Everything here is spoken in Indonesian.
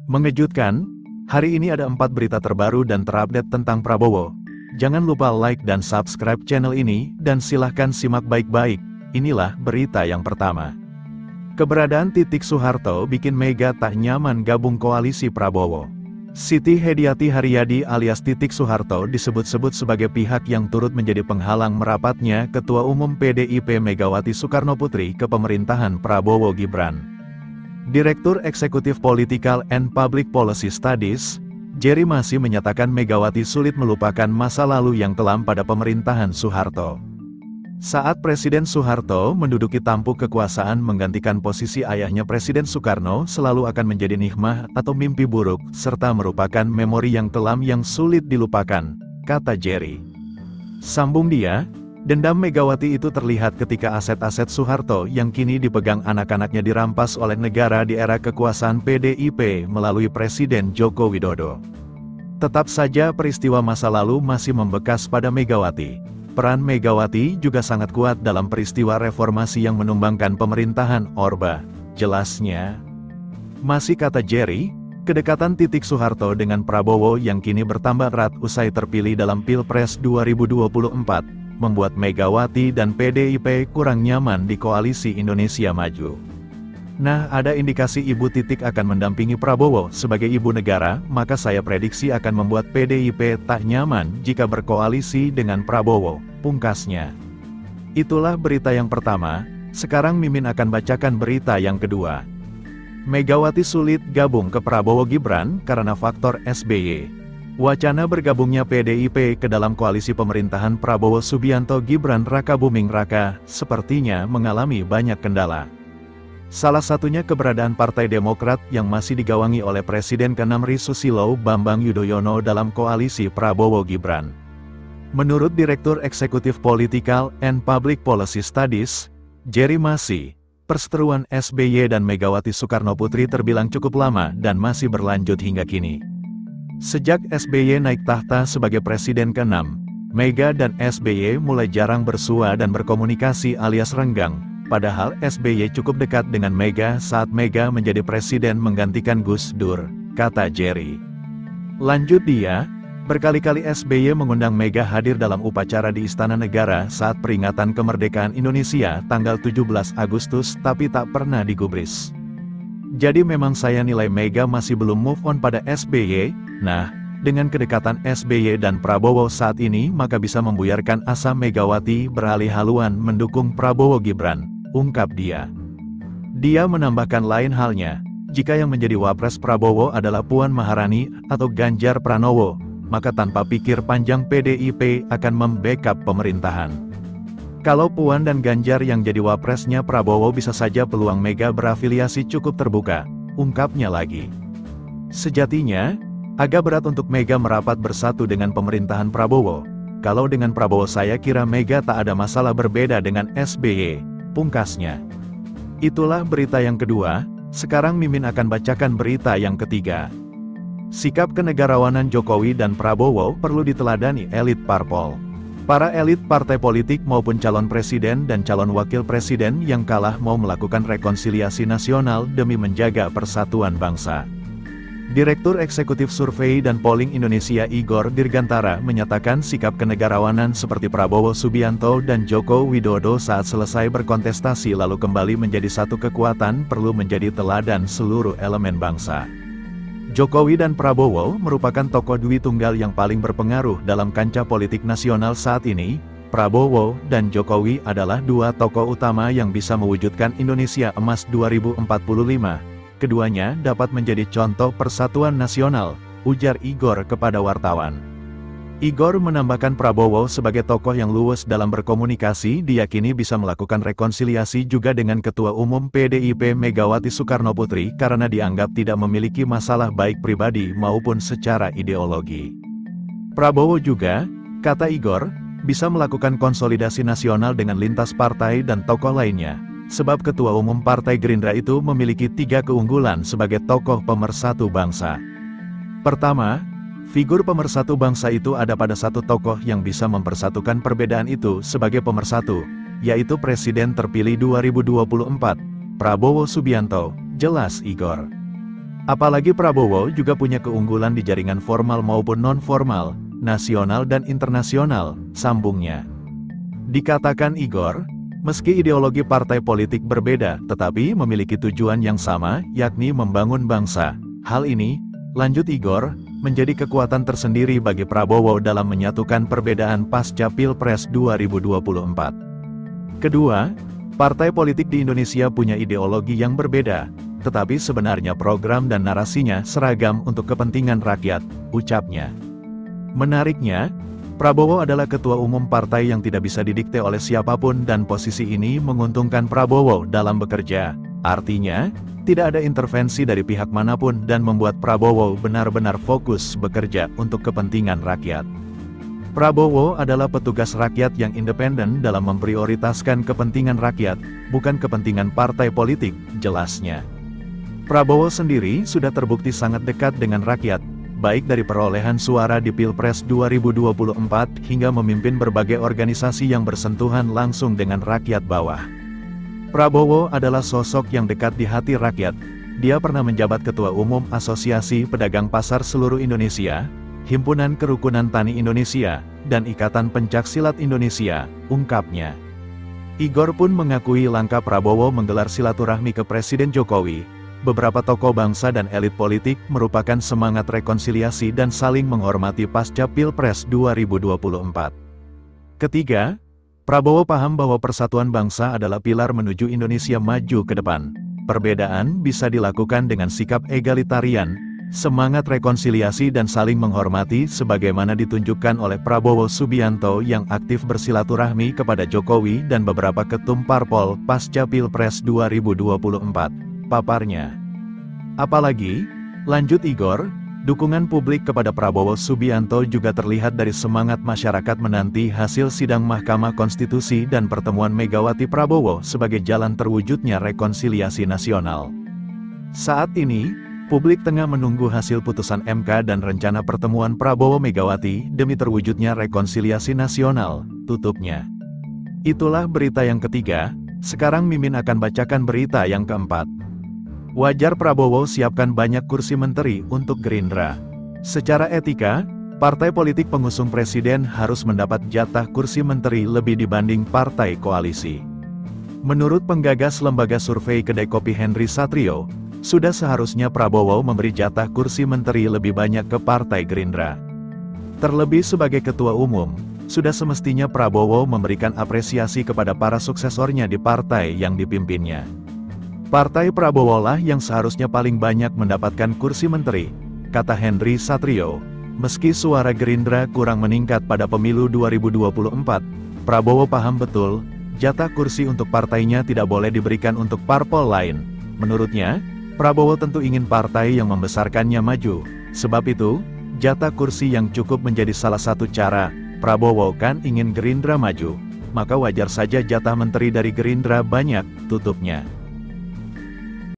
Mengejutkan, hari ini ada 4 berita terbaru dan terupdate tentang Prabowo. Jangan lupa like dan subscribe channel ini, dan silahkan simak baik-baik. Inilah berita yang pertama. Keberadaan Titik Soeharto bikin Mega tak nyaman gabung koalisi Prabowo. Siti Hediati Haryadi alias Titik Soeharto disebut-sebut sebagai pihak yang turut menjadi penghalang merapatnya Ketua Umum PDIP Megawati Soekarnoputri ke pemerintahan Prabowo Gibran. Direktur Eksekutif Political and Public Policy Studies, Jerry Masih menyatakan Megawati sulit melupakan masa lalu yang kelam pada pemerintahan Soeharto. Saat Presiden Soeharto menduduki tampuk kekuasaan menggantikan posisi ayahnya Presiden Soekarno selalu akan menjadi nikmah atau mimpi buruk, serta merupakan memori yang kelam yang sulit dilupakan, kata Jerry. Sambung dia, dendam Megawati itu terlihat ketika aset-aset Soeharto yang kini dipegang anak-anaknya dirampas oleh negara di era kekuasaan PDIP melalui Presiden Joko Widodo. Tetap saja peristiwa masa lalu masih membekas pada Megawati. Peran Megawati juga sangat kuat dalam peristiwa reformasi yang menumbangkan pemerintahan Orba. Jelasnya, masih kata Jerry, kedekatan Titik Soeharto dengan Prabowo yang kini bertambah erat usai terpilih dalam Pilpres 2024, membuat Megawati dan PDIP kurang nyaman di koalisi Indonesia Maju. Nah, ada indikasi Ibu Titik akan mendampingi Prabowo sebagai ibu negara, maka saya prediksi akan membuat PDIP tak nyaman jika berkoalisi dengan Prabowo, pungkasnya. Itulah berita yang pertama, sekarang Mimin akan bacakan berita yang kedua. Megawati sulit gabung ke Prabowo Gibran karena faktor SBY. Wacana bergabungnya PDIP ke dalam koalisi pemerintahan Prabowo Subianto Gibran Raka Buming Raka sepertinya mengalami banyak kendala. Salah satunya keberadaan Partai Demokrat yang masih digawangi oleh Presiden ke-6 RI Susilo Bambang Yudhoyono dalam koalisi Prabowo Gibran. Menurut Direktur Eksekutif Political and Public Policy Studies, Jerry Masih, perseteruan SBY dan Megawati Soekarnoputri terbilang cukup lama dan masih berlanjut hingga kini. Sejak SBY naik tahta sebagai Presiden ke-6, Mega dan SBY mulai jarang bersua dan berkomunikasi alias renggang, padahal SBY cukup dekat dengan Mega saat Mega menjadi presiden menggantikan Gus Dur, kata Jerry. Lanjut dia, berkali-kali SBY mengundang Mega hadir dalam upacara di Istana Negara saat peringatan kemerdekaan Indonesia tanggal 17 Agustus tapi tak pernah digubris. Jadi memang saya nilai Mega masih belum move on pada SBY. Nah, dengan kedekatan SBY dan Prabowo saat ini maka bisa membuyarkan asa Megawati beralih haluan mendukung Prabowo Gibran, ungkap dia. Dia menambahkan lain halnya, jika yang menjadi wapres Prabowo adalah Puan Maharani atau Ganjar Pranowo, maka tanpa pikir panjang PDIP akan membackup pemerintahan. Kalau Puan dan Ganjar yang jadi wapresnya Prabowo bisa saja peluang Mega berafiliasi cukup terbuka, ungkapnya lagi. Sejatinya, agak berat untuk Mega merapat bersatu dengan pemerintahan Prabowo. Kalau dengan Prabowo saya kira Mega tak ada masalah berbeda dengan SBY, pungkasnya. Itulah berita yang kedua, sekarang Mimin akan bacakan berita yang ketiga. Sikap kenegarawanan Jokowi dan Prabowo perlu diteladani elit parpol. Para elit partai politik maupun calon presiden dan calon wakil presiden yang kalah mau melakukan rekonsiliasi nasional demi menjaga persatuan bangsa. Direktur Eksekutif Survei dan Polling Indonesia Igor Dirgantara menyatakan sikap kenegarawanan seperti Prabowo Subianto dan Joko Widodo saat selesai berkontestasi lalu kembali menjadi satu kekuatan perlu menjadi teladan seluruh elemen bangsa. Jokowi dan Prabowo merupakan tokoh dwi tunggal yang paling berpengaruh dalam kancah politik nasional saat ini. Prabowo dan Jokowi adalah dua tokoh utama yang bisa mewujudkan Indonesia Emas 2045. Keduanya dapat menjadi contoh persatuan nasional, ujar Igor kepada wartawan. Igor menambahkan Prabowo sebagai tokoh yang luwes dalam berkomunikasi diyakini bisa melakukan rekonsiliasi juga dengan Ketua Umum PDIP Megawati Soekarnoputri karena dianggap tidak memiliki masalah baik pribadi maupun secara ideologi. Prabowo juga, kata Igor, bisa melakukan konsolidasi nasional dengan lintas partai dan tokoh lainnya. Sebab Ketua Umum Partai Gerindra itu memiliki 3 keunggulan sebagai tokoh pemersatu bangsa. Pertama, figur pemersatu bangsa itu ada pada satu tokoh yang bisa mempersatukan perbedaan itu sebagai pemersatu, yaitu Presiden terpilih 2024, Prabowo Subianto, jelas Igor. Apalagi Prabowo juga punya keunggulan di jaringan formal maupun non-formal, nasional dan internasional, sambungnya. Dikatakan Igor, meski ideologi partai politik berbeda, tetapi memiliki tujuan yang sama, yakni membangun bangsa. Hal ini, lanjut Igor, menjadi kekuatan tersendiri bagi Prabowo dalam menyatukan perbedaan pasca Pilpres 2024. Kedua, partai politik di Indonesia punya ideologi yang berbeda, tetapi sebenarnya program dan narasinya seragam untuk kepentingan rakyat, ucapnya. Menariknya, Prabowo adalah ketua umum partai yang tidak bisa didikte oleh siapapun dan posisi ini menguntungkan Prabowo dalam bekerja. Artinya, tidak ada intervensi dari pihak manapun dan membuat Prabowo benar-benar fokus bekerja untuk kepentingan rakyat. Prabowo adalah petugas rakyat yang independen dalam memprioritaskan kepentingan rakyat, bukan kepentingan partai politik, jelasnya. Prabowo sendiri sudah terbukti sangat dekat dengan rakyat, baik dari perolehan suara di Pilpres 2024 hingga memimpin berbagai organisasi yang bersentuhan langsung dengan rakyat bawah. Prabowo adalah sosok yang dekat di hati rakyat. Dia pernah menjabat Ketua Umum Asosiasi Pedagang Pasar Seluruh Indonesia, Himpunan Kerukunan Tani Indonesia, dan Ikatan Pencaksilat Indonesia, ungkapnya. Igor pun mengakui langkah Prabowo menggelar silaturahmi ke Presiden Jokowi. Beberapa tokoh bangsa dan elit politik merupakan semangat rekonsiliasi dan saling menghormati pasca Pilpres 2024. Ketiga, Prabowo paham bahwa persatuan bangsa adalah pilar menuju Indonesia maju ke depan. Perbedaan bisa dilakukan dengan sikap egalitarian, semangat rekonsiliasi dan saling menghormati sebagaimana ditunjukkan oleh Prabowo Subianto yang aktif bersilaturahmi kepada Jokowi dan beberapa ketum parpol pasca Pilpres 2024. Paparnya. Apalagi, lanjut Igor, dukungan publik kepada Prabowo Subianto juga terlihat dari semangat masyarakat menanti hasil sidang Mahkamah Konstitusi dan pertemuan Megawati Prabowo sebagai jalan terwujudnya rekonsiliasi nasional. Saat ini, publik tengah menunggu hasil putusan MK dan rencana pertemuan Prabowo Megawati demi terwujudnya rekonsiliasi nasional, tutupnya. Itulah berita yang ketiga, sekarang Mimin akan bacakan berita yang keempat. Wajar Prabowo siapkan banyak kursi menteri untuk Gerindra. Secara etika, partai politik pengusung presiden harus mendapat jatah kursi menteri lebih dibanding partai koalisi. Menurut penggagas lembaga survei kedai kopi Henry Satrio, sudah seharusnya Prabowo memberi jatah kursi menteri lebih banyak ke partai Gerindra. Terlebih sebagai ketua umum, sudah semestinya Prabowo memberikan apresiasi kepada para suksesornya di partai yang dipimpinnya. Partai Prabowo lah yang seharusnya paling banyak mendapatkan kursi menteri, kata Henry Satrio. Meski suara Gerindra kurang meningkat pada pemilu 2024, Prabowo paham betul, jatah kursi untuk partainya tidak boleh diberikan untuk parpol lain. Menurutnya, Prabowo tentu ingin partai yang membesarkannya maju. Sebab itu, jatah kursi yang cukup menjadi salah satu cara. Prabowo kan ingin Gerindra maju, maka wajar saja jatah menteri dari Gerindra banyak, tutupnya.